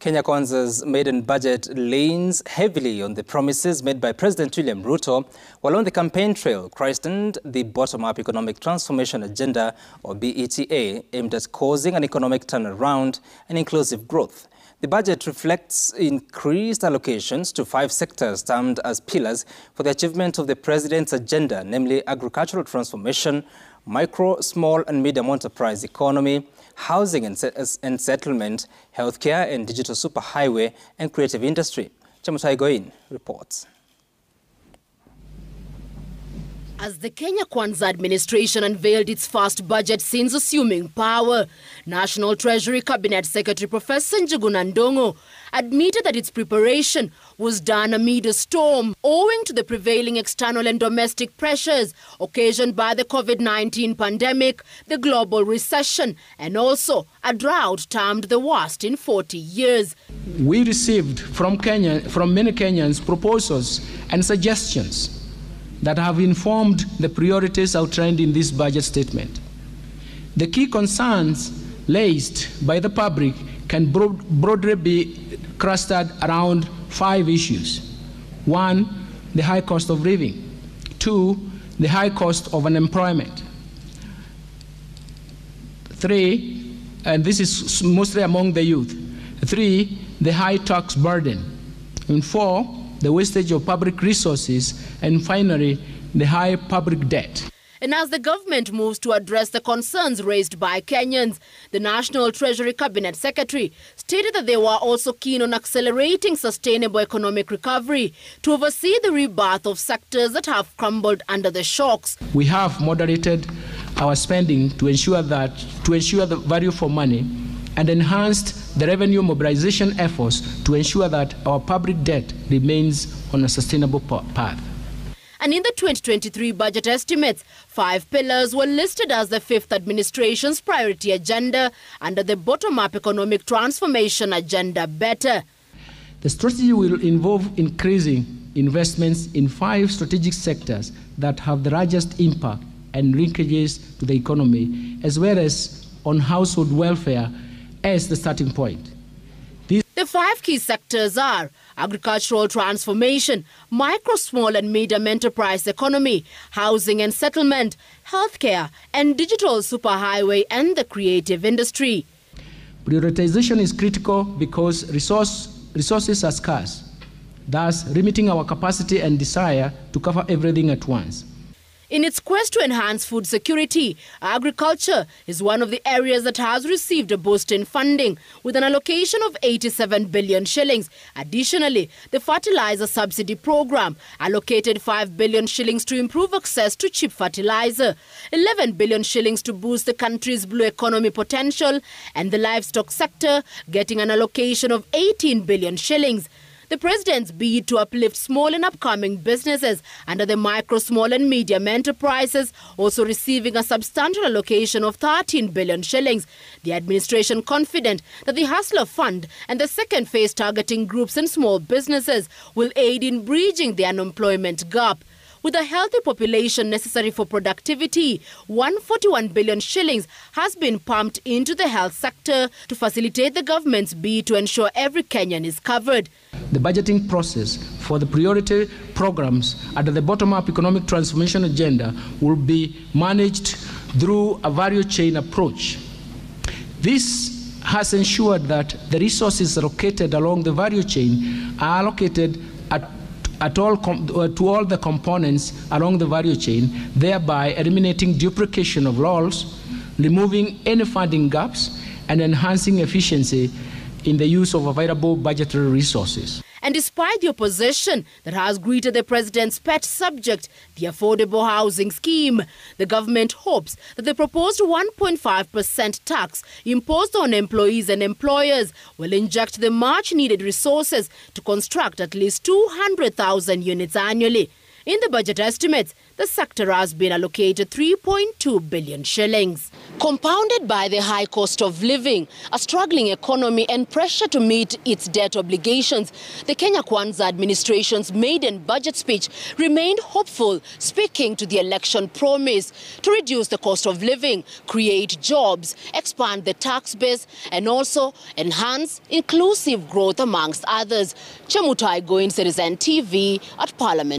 Kenya Kwanza's maiden budget leans heavily on the promises made by President William Ruto, while on the campaign trail, christened the bottom-up economic transformation agenda, or BETA, aimed at causing an economic turnaround and inclusive growth. The budget reflects increased allocations to 5 sectors termed as pillars for the achievement of the President's agenda, namely agricultural transformation, micro, small and medium enterprise economy, housing and settlement, healthcare and digital superhighway, and creative industry. Chamutai Goin reports. As the Kenya Kwanza administration unveiled its first budget since assuming power, National Treasury Cabinet Secretary Professor Njuguna Ndongo admitted that its preparation was done amid a storm owing to the prevailing external and domestic pressures occasioned by the COVID-19 pandemic, the global recession, and also a drought termed the worst in 40 years. We received from many Kenyans proposals and suggestions that have informed the priorities outlined in this budget statement. The key concerns raised by the public can broadly be clustered around 5 issues. 1, the high cost of living. 2, the high cost of unemployment. 3, and this is mostly among the youth. 3, the high tax burden. And 4, the wastage of public resources, and finally, the high public debt. And as the government moves to address the concerns raised by Kenyans, the National Treasury Cabinet Secretary stated that they were also keen on accelerating sustainable economic recovery to oversee the rebirth of sectors that have crumbled under the shocks. We have moderated our spending to ensure the value for money, and enhanced the revenue mobilization efforts to ensure that our public debt remains on a sustainable path. And in the 2023 budget estimates, 5 pillars were listed as the 5th administration's priority agenda under the bottom-up economic transformation agenda better. The strategy will involve increasing investments in 5 strategic sectors that have the largest impact and linkages to the economy, as well as on household welfare as the starting point. The 5 key sectors are agricultural transformation, micro, small and medium enterprise economy, housing and settlement, healthcare and digital superhighway, and the creative industry. Prioritization is critical because resources are scarce, thus limiting our capacity and desire to cover everything at once. In its quest to enhance food security, agriculture is one of the areas that has received a boost in funding with an allocation of 87 billion shillings. Additionally, the fertilizer subsidy program allocated 5 billion shillings to improve access to cheap fertilizer, 11 billion shillings to boost the country's blue economy potential, and the livestock sector getting an allocation of 18 billion shillings. The President's bid to uplift small and upcoming businesses under the micro, small and medium enterprises also receiving a substantial allocation of 13 billion shillings. The administration confident that the Hustler Fund and the second phase targeting groups and small businesses will aid in bridging the unemployment gap. With a healthy population necessary for productivity, 141 billion shillings has been pumped into the health sector to facilitate the government's bid to ensure every Kenyan is covered. The budgeting process for the priority programs under the bottom-up economic transformation agenda will be managed through a value chain approach. This has ensured that the resources allocated along the value chain are allocated to all the components along the value chain, thereby eliminating duplication of roles, removing any funding gaps, and enhancing efficiency in the use of available budgetary resources. And despite the opposition that has greeted the President's pet subject, the affordable housing scheme, the government hopes that the proposed 1.5% tax imposed on employees and employers will inject the much-needed resources to construct at least 200,000 units annually. In the budget estimates, the the sector has been allocated 3.2 billion shillings. Compounded by the high cost of living, a struggling economy and pressure to meet its debt obligations, the Kenya Kwanza administration's maiden budget speech remained hopeful, speaking to the election promise to reduce the cost of living, create jobs, expand the tax base, and also enhance inclusive growth amongst others. Chemutai Goin, Citizen TV at Parliament.